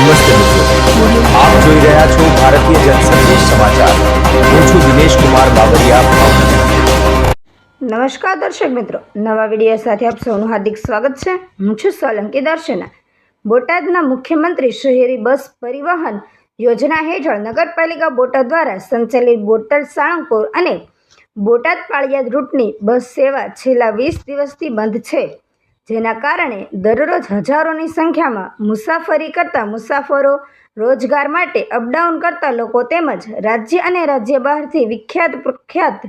નમસ્તે મિત્રો, આપ જોઈ રહ્યા છો ભારતીય જનસંદેશ સમાચાર। હું છું દિનેશ કુમાર બાબરિયા, ભાવનગર। નમસ્કાર દર્શક મિત્રો, નવા વિડીયો સાથે આપ સૌનું હાર્દિક સ્વાગત છે। હું છું સોલંકી દર્શના। બોટાદના મુખ્યમંત્રી શહેરી બસ પરિવહન યોજના હેઠળ નગરપાલિકા બોટાદ દ્વારા સંચાલિત બોટાદ સાળંગપુર અને બોટાદ પાળિયાદ રૂટની બસ સેવા છેલ્લા 20 દિવસથી બંધ છે, જેના કારણે દરરોજ હજારોની સંખ્યામાં મુસાફરી કરતા મુસાફરો, રોજગાર માટે અપડાઉન કરતા લોકો તેમજ રાજ્ય અને રાજ્ય બહારથી વિખ્યાત પ્રખ્યાત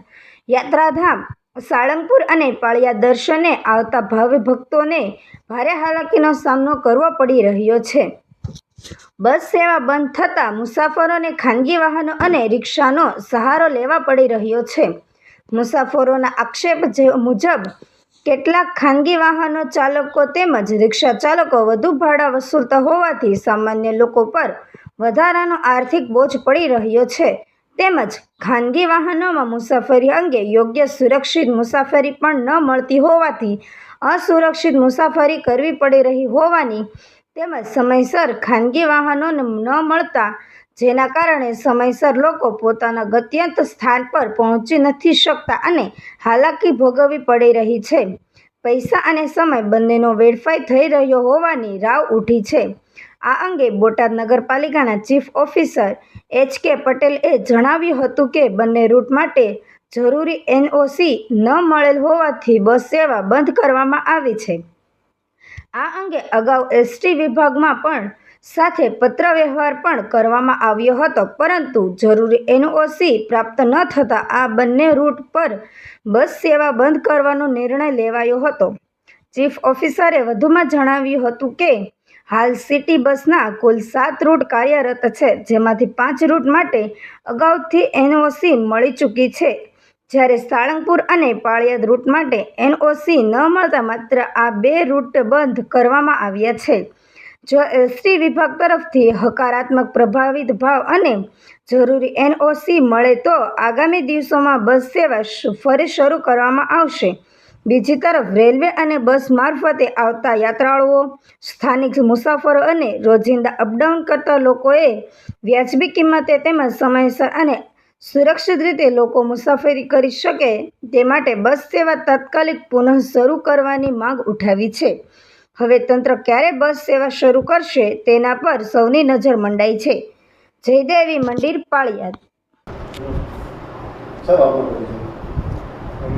યાત્રાધામ સાળંગપુર અને પાળિયાદ દર્શને આવતા ભાવિ ભક્તોને ભારે હાલાકીનો સામનો કરવો પડી રહ્યો છે। બસ સેવા બંધ થતાં મુસાફરોને ખાનગી વાહનો અને રિક્ષાનો સહારો લેવા પડી રહ્યો છે। મુસાફરોના આક્ષેપ મુજબ કેટલાક ખાનગી વાહનો ચાલકો તેમજ રિક્ષા ચાલકો વધુ ભાડા વસૂલતા હોવાથી સામાન્ય લોકો પર વધારાનો આર્થિક બોજ પડી રહ્યો છે, તેમજ ખાનગી વાહનોમાં મુસાફરી અંગે યોગ્ય સુરક્ષિત મુસાફરી પણ ન મળતી હોવાથી અસુરક્ષિત મુસાફરી કરવી પડી રહી હોવાની તેમજ સમયસર ખાનગી વાહનો ન મળતા જેના કારણે સમયસર લોકો પોતાના ગત્યંત સ્થાન પર પહોંચી નથી શકતા અને હાલાકી ભોગવવી પડી રહી છે। પૈસા અને સમય બંનેનો વેડફાઈ થઈ રહ્યો હોવાની રાવ ઉઠી છે। આ અંગે બોટાદ નગરપાલિકાના ચીફ ઓફિસર HK પટેલે જણાવ્યું હતું કે બંને રૂટ માટે જરૂરી NOC ન મળેલ હોવાથી બસ સેવા બંધ કરવામાં આવી છે। આ અંગે અગાઉ ST વિભાગમાં પણ સાથે પત્ર વ્યવહાર પણ કરવામાં આવ્યો હતો, પરંતુ જરૂરી NOC પ્રાપ્ત ન થતાં આ બંને રૂટ પર બસ સેવા બંધ કરવાનો નિર્ણય લેવાયો હતો। ચીફ ઓફિસરે વધુમાં જણાવ્યું હતું કે હાલ સિટી બસના કુલ 7 રૂટ કાર્યરત છે, જેમાંથી 5 રૂટ માટે અગાઉથી NOC મળી ચૂકી છે, જ્યારે સાળંગપુર અને પાળિયાદ રૂટ માટે NOC ન મળતા માત્ર આ 2 રૂટ બંધ કરવામાં આવ્યા છે। જો ST વિભાગ તરફથી હકારાત્મક પ્રભાવિત ભાવ અને જરૂરી NOC મળે તો આગામી દિવસોમાં બસ સેવા ફરી શરૂ કરવામાં આવશે। બીજી તરફ રેલવે અને બસ મારફતે આવતા યાત્રાળુઓ, સ્થાનિક મુસાફરો અને રોજિંદા અપડાઉન કરતા લોકોએ વ્યાજબી કિંમતે તેમજ સમયસર અને સુરક્ષિત રીતે લોકો મુસાફરી કરી શકે તે માટે બસ સેવા તાત્કાલિક પુનઃ શરૂ કરવાની માંગ ઉઠાવી છે। હવે તંત્ર ક્યારે બસ સેવા શરૂ કરશે તેના પર સૌની નજર મંડાઈ છે। જયદેવી મંદિર, પાળિયાદ।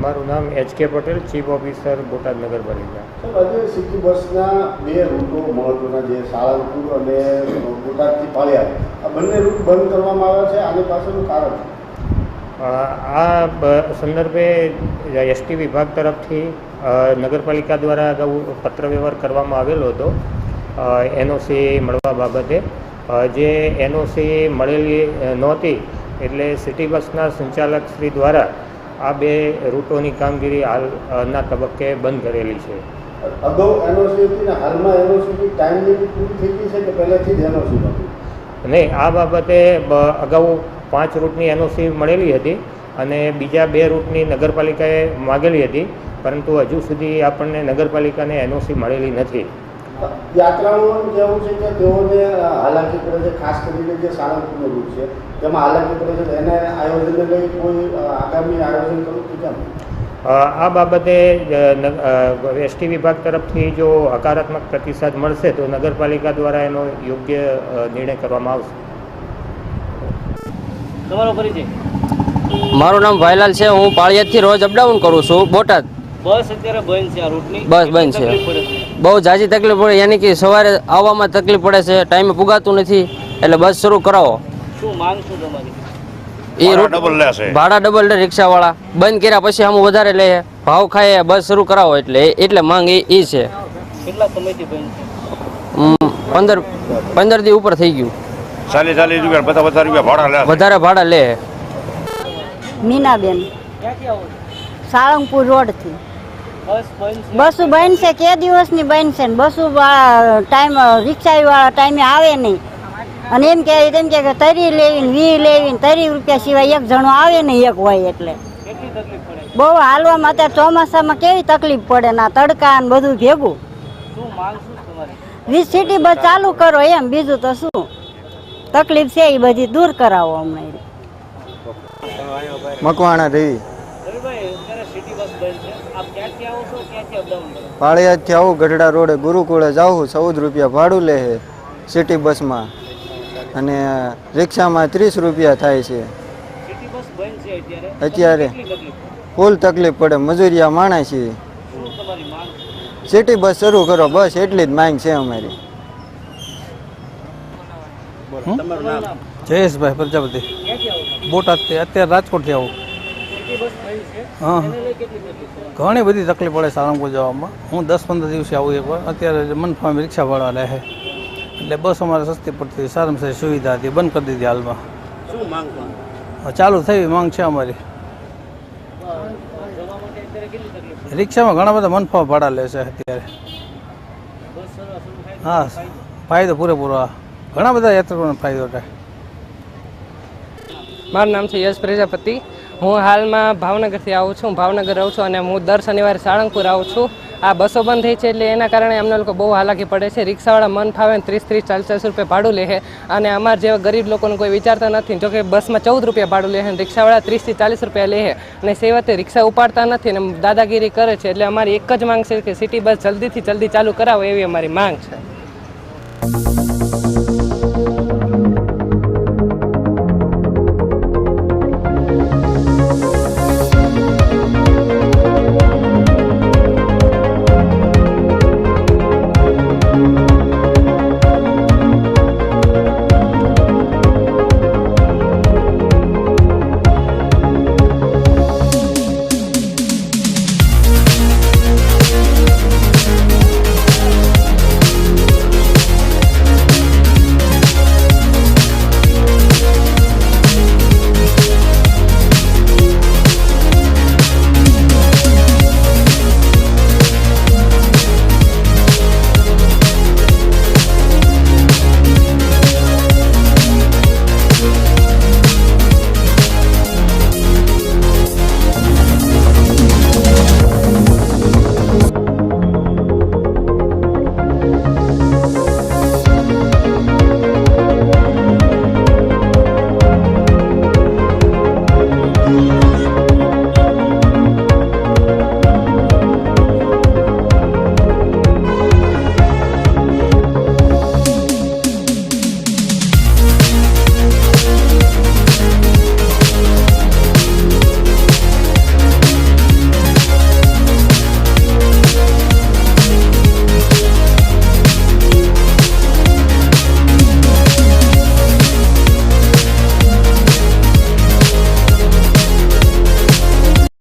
મારું નામ HK Patel, chief officer Botad નગરપાલિકા। આજે સિટી બસના 2 રૂટો મહત્વના જે સાળંગપુર અને બોટાદથી પાળિયાદ આ બંને રૂટ બંધ કરવામાં આવ્યા છે, આની પાછળનું કારણ આ સંદર્ભે ST વિભાગ તરફથી નગરપાલિકા દ્વારા અગાઉ પત્ર વ્યવહાર કરવામાં આવેલો હતો NOC મળવા બાબતે। જે NOC મળેલી નહોતી એટલે સિટી બસના સંચાલક શ્રી દ્વારા આ 2 રૂટોની કામગીરી હાલના તબક્કે બંધ કરેલી છે। અગાઉ NOC હતી ને હાલમાં NOCની ટાઈમ લિમિટ પૂરી થઈ ગઈ છે કે પહેલાથી જ NOC નથી? નહીં, આ બાબતે અગાઉ 5 રૂટની NOC મળેલી હતી અને બીજા 2 રૂટની નગરપાલિકાએ માગેલી હતી, પરંતુ હજુ સુધી આપણને નગરપાલિકાને NOC મળેલી નથી। યાત્રાળુઓનું કહેવું છે કે તેઓને હાલાકી પડે છે, ખાસ કરીને જે સાળંગપુરનો રૂટ છે તેમાં હાલાકી પડે છે, એને આયોજનને લઈ કોઈ આગામી આયોજન કરવું કે કેમ? આ બાબતે ST વિભાગ તરફથી જો હકારાત્મક પ્રતિસાદ મળશે તો નગરપાલિકા દ્વારા એનો યોગ્ય નિર્ણય કરવામાં આવશે। તમારો પરિચય? મારું નામ ભાઈલાલ છે, હું પાળિયાદથી રોજ અપડાઉન કરું છું બોટાદ। બસ અત્યારે બંધ છે, આ રૂટની બસ બંધ છે, બહુ ઝાઝી તકલીફ પડે, યાની કે સવારે આવવામાં તકલીફ પડે છે, ટાઈમે પુગાતું નથી, એટલે બસ શરૂ કરાવો। શું માંગ શું તમારી? એ રૂટ ભાડા ડબલ લે, રિક્ષાવાળા બંધ કર્યા પછી આમ વધારે લે, ભાવ ખાય, બસ શરૂ કરાવો, એટલે માંગ એ છે। કેટલા સમયથી બંધ છે? 15 દી ઉપર થઈ ગયું। 40 રૂપિયા વધારે ભાડા લે। મીનાબેન, ક્યાંથી આવો છો? સાળંગપુર રોડથી બસ બંધ છે? બસો બંધ છે, કે દિવસની બંધ છે ને બસો ટાઈમ રિક્ષાવાળા ટાઈમે આવે નહીં, અને એમ કે 30 લેવીને 20 લેવીને 30 રૂપિયા સિવાય એક જણો આવે ને એક હોય, એટલે કેટલી તકલીફ પડે? બહુ હાલવામાં અત્યારે ચોમાસામાં કેવી તકલીફ પડે, ના તડકા ને બધું ભેગું। શું માંગ શું તમારી? વીજ સિટી બસ ચાલુ કરો એમ, બીજું તો શું તકલીફ છે એ બધી દૂર કરાવો અમને. મકવાણા રવી રવિભાઈ અત્યારે સિટી બસ બંધ છે, આપ ક્યાંથી આવો છો, ક્યાંથી અપડાઉન કરો? પાળિયાદથી આવું ગઢડા રોડે ગુરુકુળે જાઉં, 14 રૂપિયા ભાડું લે છે સિટી બસમાં, અને રિક્ષામાં 30 રૂપિયા થાય છે. સિટી બસ બંધ છે અત્યારે, અત્યારે કેટલી તકલીફ પડે? ફૂલ તકલીફ પડે, મજૂરિયા માણસ છીએ. શું તમારી માંગ? સિટી બસ શરૂ કરો, બસ એટલી જ માંગ છે અમારી. તમારું નામ? જયેશભાઈ પ્રજાપતિ, ક્યાંથી આવો છો? બોટાદથી. અત્યારે રાજકોટથી આવું. સિટી બસ બંધ છે, હા. એને લઈ કેટલી તકલીફ પડે? ઘણી બધી તકલીફ પડે સાળંગપુર જવામાં. હું 10-15 દિવસે આવું એકવાર. અત્યારે મનફામાં રિક્ષાવાળા રહે એટલે બસ અમારે સસ્તી પડતી, સારામાં સારી સુવિધા હતી, બંધ કરી દીધી હાલમાં. શું માંગ કરો? ચાલુ થઈ માંગ છે અમારી. જવા માટે અત્યારે કેટલી તકલીફ પડે? રિક્ષામાં ઘણા બધા મનફા ભાડા લે છે અત્યારે. બસ શરૂ થાય હા, ફાયદો પૂરેપૂરો. ઘણા બધા યાત્રિકોને ફાયદો થાય. મારું નામ છે યશ પ્રજાપતિ. હું હાલમાં ભાવનગરથી આવું છું. ભાવનગર રહું છું અને હું દર શનિવારે સાળંગપુર આવું છું. આ બસો બંધ થઈ છે એટલે એના કારણે અમને લોકો બહુ હાલાકી પડે છે. રિક્ષાવાળા મન ફાવે 30-40 રૂપિયા ભાડું લે છે અને અમારા જેવા ગરીબ લોકોને કોઈ વિચારતા નથી. જોકે બસમાં 14 રૂપિયા ભાડું લે છે અને રિક્ષાવાળા 30-40 રૂપિયા લે છે અને સેવાતે રિક્ષા ઉપાડતા નથી અને દાદાગીરી કરે છે. એટલે અમારી એક જ માંગ છે કે સિટી બસ જલ્દીથી જલ્દી ચાલુ કરાવો, એવી અમારી માંગ છે.